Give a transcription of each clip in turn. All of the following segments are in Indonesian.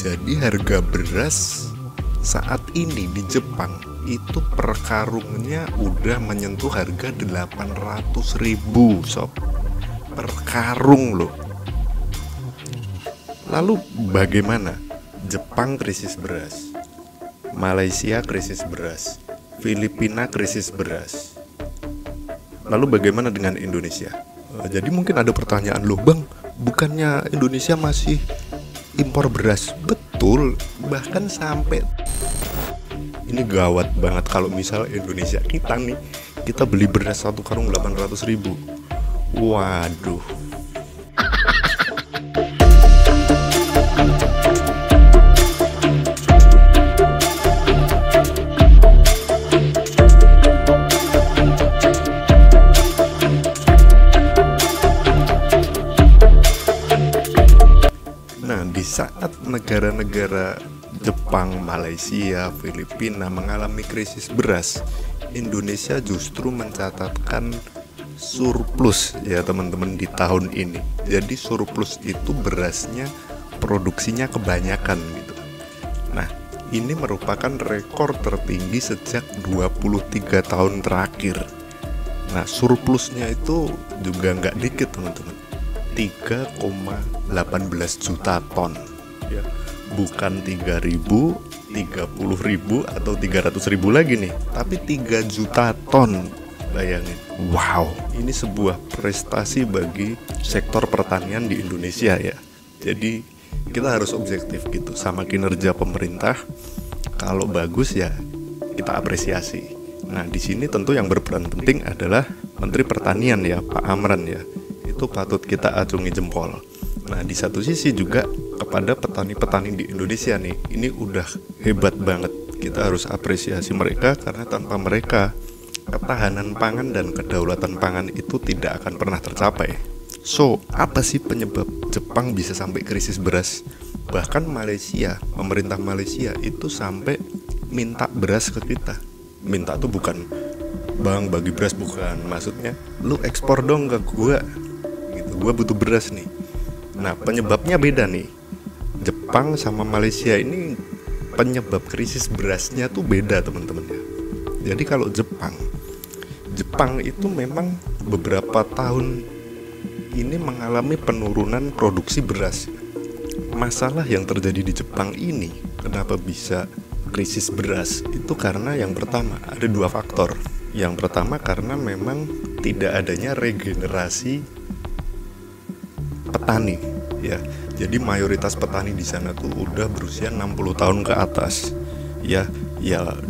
Jadi harga beras saat ini di Jepang itu per karungnya udah menyentuh harga 800.000 sob. Per karung loh. Lalu bagaimana? Jepang krisis beras, Malaysia krisis beras, Filipina krisis beras. Lalu bagaimana dengan Indonesia? Jadi mungkin ada pertanyaan, loh bang, bukannya Indonesia masih impor beras? Betul, bahkan sampai ini gawat banget kalau misal Indonesia kita nih, kita beli beras satu karung 800.000. Waduh. Nah, di saat negara-negara Jepang, Malaysia, Filipina mengalami krisis beras, Indonesia justru mencatatkan surplus ya teman-teman di tahun ini. Jadi surplus itu berasnya produksinya kebanyakan gitu. Nah, ini merupakan rekor tertinggi sejak 23 tahun terakhir. Nah, surplusnya itu juga nggak dikit teman-teman. 3,18 juta ton ya, bukan 3.000, 30.000 atau 300.000 lagi nih, tapi 3 juta ton. Bayangin, wow, ini sebuah prestasi bagi sektor pertanian di Indonesia ya. Jadi kita harus objektif gitu sama kinerja pemerintah. Kalau bagus ya kita apresiasi. Nah, di sini tentu yang berperan penting adalah Menteri Pertanian ya, Pak Amran ya. Itu patut kita acungi jempol. Nah, di satu sisi juga kepada petani-petani di Indonesia nih, ini udah hebat banget. Kita harus apresiasi mereka karena tanpa mereka ketahanan pangan dan kedaulatan pangan itu tidak akan pernah tercapai. So, apa sih penyebab Jepang bisa sampai krisis beras? Bahkan Malaysia, pemerintah Malaysia itu sampai minta beras ke kita. Minta tuh bukan, bang bagi beras, bukan. Maksudnya, lu ekspor dong ke gua gitu, gua butuh beras nih. Nah, penyebabnya beda nih. Jepang sama Malaysia ini penyebab krisis berasnya tuh beda teman-teman ya. Jadi kalau Jepang itu memang beberapa tahun ini mengalami penurunan produksi beras. Masalah yang terjadi di Jepang ini, kenapa bisa krisis beras? Itu karena yang pertama ada dua faktor. Yang pertama karena memang tidak adanya regenerasi petani ya. Jadi mayoritas petani di sana tuh udah berusia 60 tahun ke atas. Ya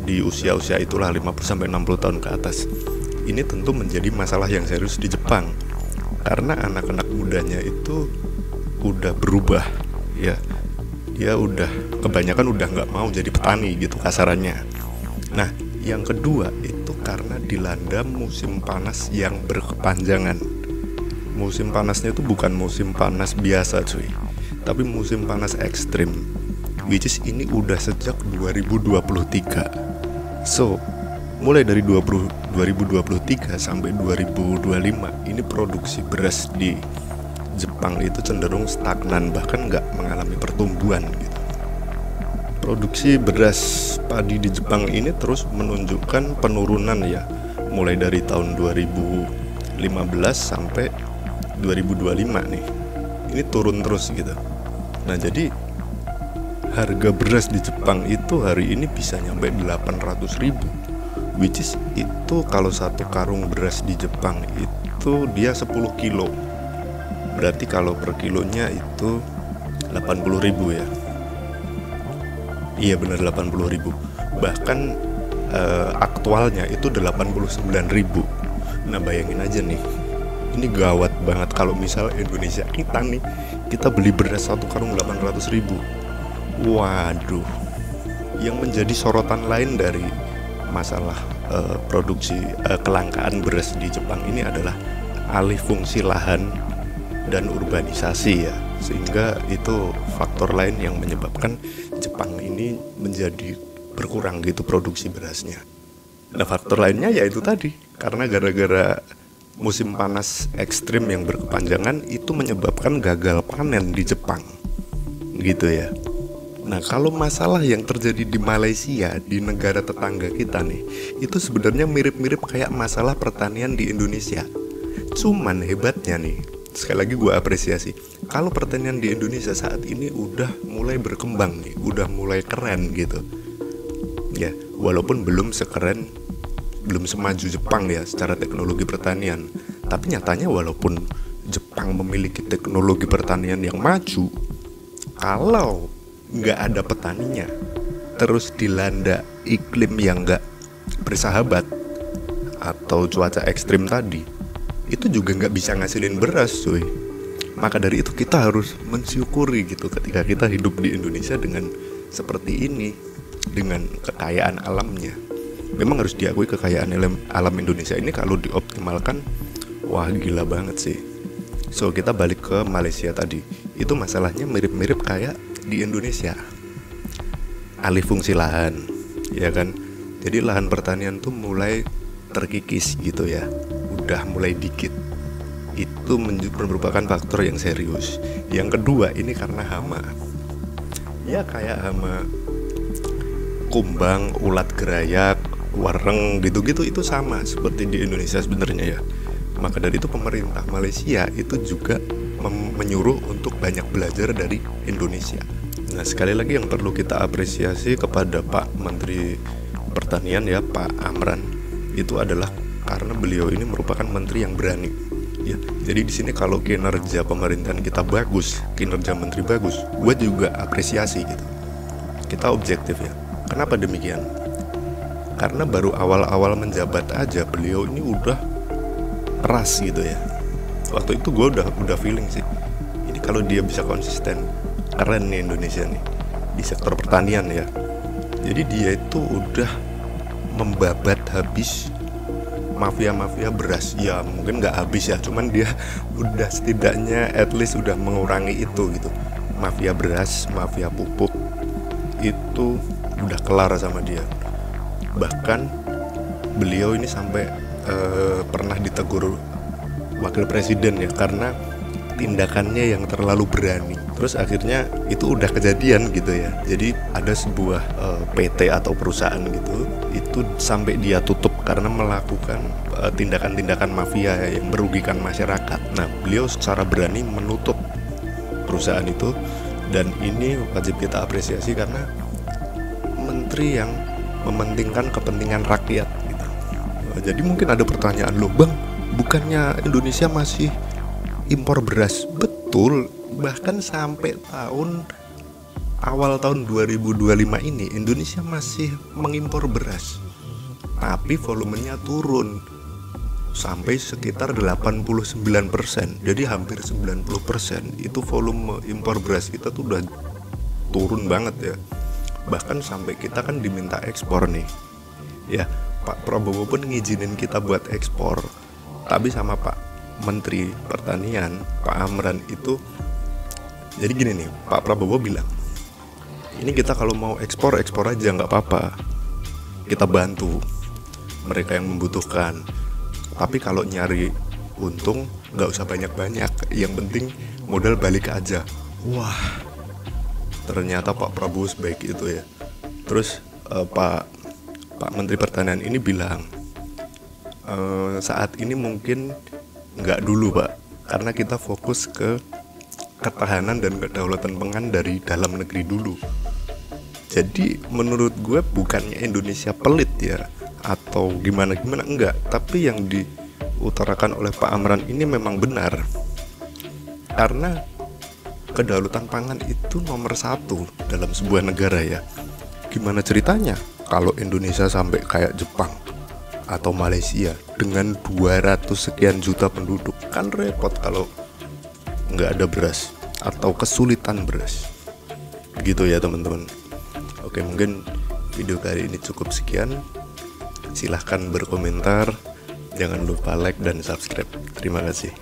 di usia-usia itulah 50 sampai 60 tahun ke atas. Ini tentu menjadi masalah yang serius di Jepang. Karena anak-anak mudanya itu udah berubah ya. Dia udah kebanyakan udah nggak mau jadi petani gitu kasarannya. Nah, yang kedua itu karena dilanda musim panas yang berkepanjangan. Musim panasnya itu bukan musim panas biasa cuy, tapi musim panas ekstrim, which is ini udah sejak 2023. So, mulai dari 2023 sampai 2025 ini produksi beras di Jepang itu cenderung stagnan, bahkan nggak mengalami pertumbuhan gitu. Produksi beras padi di Jepang ini terus menunjukkan penurunan ya, mulai dari tahun 2015 sampai 2025 nih. Ini turun terus gitu. Nah, jadi harga beras di Jepang itu hari ini bisa nyampe 800.000, which is itu kalau satu karung beras di Jepang itu dia 10 kilo. Berarti kalau per kilonya itu 80.000 ya. Iya benar 80.000. Bahkan aktualnya itu 89.000. Nah, bayangin aja nih. Ini gawat banget kalau misal Indonesia kita nih, kita beli beras satu karung 800.000. Waduh. Yang menjadi sorotan lain dari masalah produksi kelangkaan beras di Jepang ini adalah alih fungsi lahan dan urbanisasi ya. Sehingga itu faktor lain yang menyebabkan Jepang ini menjadi berkurang gitu produksi berasnya. Nah, faktor lainnya yaitu tadi, karena gara-gara musim panas ekstrim yang berkepanjangan itu menyebabkan gagal panen di Jepang gitu ya. Nah, kalau masalah yang terjadi di Malaysia, di negara tetangga kita nih, itu sebenarnya mirip-mirip kayak masalah pertanian di Indonesia. Cuman hebatnya nih, sekali lagi gue apresiasi, kalau pertanian di Indonesia saat ini udah mulai berkembang nih, udah mulai keren gitu. Ya, walaupun belum semaju Jepang ya secara teknologi pertanian. Tapi nyatanya walaupun Jepang memiliki teknologi pertanian yang maju, kalau nggak ada petaninya, terus dilanda iklim yang nggak bersahabat atau cuaca ekstrim tadi, itu juga nggak bisa ngasilin beras cuy. Maka dari itu kita harus mensyukuri gitu ketika kita hidup di Indonesia dengan seperti ini, dengan kekayaan alamnya. Memang harus diakui kekayaan alam Indonesia ini kalau dioptimalkan, wah gila banget sih. So kita balik ke Malaysia tadi, itu masalahnya mirip-mirip kayak di Indonesia, alih fungsi lahan, ya kan. Jadi lahan pertanian tuh mulai terkikis gitu ya, udah mulai dikit. Itu merupakan faktor yang serius. Yang kedua ini karena hama, ya kayak hama kumbang, ulat gerayak, wareng gitu-gitu, itu sama seperti di Indonesia sebenarnya ya. Maka dari itu pemerintah Malaysia itu juga menyuruh untuk banyak belajar dari Indonesia. Nah, sekali lagi yang perlu kita apresiasi kepada Pak Menteri Pertanian ya, Pak Amran, itu adalah karena beliau ini merupakan menteri yang berani. Ya, jadi di sini kalau kinerja pemerintahan kita bagus, kinerja menteri bagus, gue juga apresiasi gitu. Kita objektif ya. Kenapa demikian? Karena baru awal-awal menjabat aja beliau ini udah keras gitu ya. Waktu itu gue udah feeling sih, ini kalau dia bisa konsisten, keren nih Indonesia nih di sektor pertanian ya. Jadi dia itu udah membabat habis mafia-mafia beras. Ya mungkin gak habis ya, cuman dia udah setidaknya at least udah mengurangi itu gitu. Mafia beras, mafia pupuk itu udah kelar sama dia. Bahkan beliau ini sampai pernah ditegur wakil presiden ya karena tindakannya yang terlalu berani. Terus akhirnya itu udah kejadian gitu ya. Jadi ada sebuah PT atau perusahaan gitu, itu sampai dia tutup karena melakukan tindakan-tindakan mafia yang merugikan masyarakat. Nah, beliau secara berani menutup perusahaan itu, dan ini wajib kita apresiasi karena menteri yang mementingkan kepentingan rakyat gitu. Jadi mungkin ada pertanyaan, loh bang, bukannya Indonesia masih impor beras? Betul, bahkan sampai awal tahun 2025 ini Indonesia masih mengimpor beras, tapi volumenya turun sampai sekitar 89%. Jadi hampir 90% itu volume impor beras kita tuh udah turun banget ya. Bahkan sampai kita kan diminta ekspor nih ya, Pak Prabowo pun ngizinin kita buat ekspor, tapi sama Pak Menteri Pertanian, Pak Amran itu, jadi gini nih, Pak Prabowo bilang, ini kita kalau mau ekspor aja nggak apa-apa, kita bantu mereka yang membutuhkan, tapi kalau nyari untung nggak usah banyak-banyak, yang penting modal balik aja. Wah, ternyata Pak Prabowo sebaik itu ya. Terus Pak Menteri Pertanian ini bilang, saat ini mungkin nggak dulu Pak, karena kita fokus ke ketahanan dan kedaulatan pangan dari dalam negeri dulu. Jadi menurut gue bukannya Indonesia pelit ya atau gimana enggak, tapi yang diutarakan oleh Pak Amran ini memang benar, karena kedaulatan pangan itu nomor satu dalam sebuah negara ya. Gimana ceritanya kalau Indonesia sampai kayak Jepang atau Malaysia dengan 200 sekian juta penduduk? Kan repot kalau nggak ada beras atau kesulitan beras gitu ya teman-teman. Oke, mungkin video kali ini cukup sekian. Silahkan berkomentar, jangan lupa like dan subscribe. Terima kasih.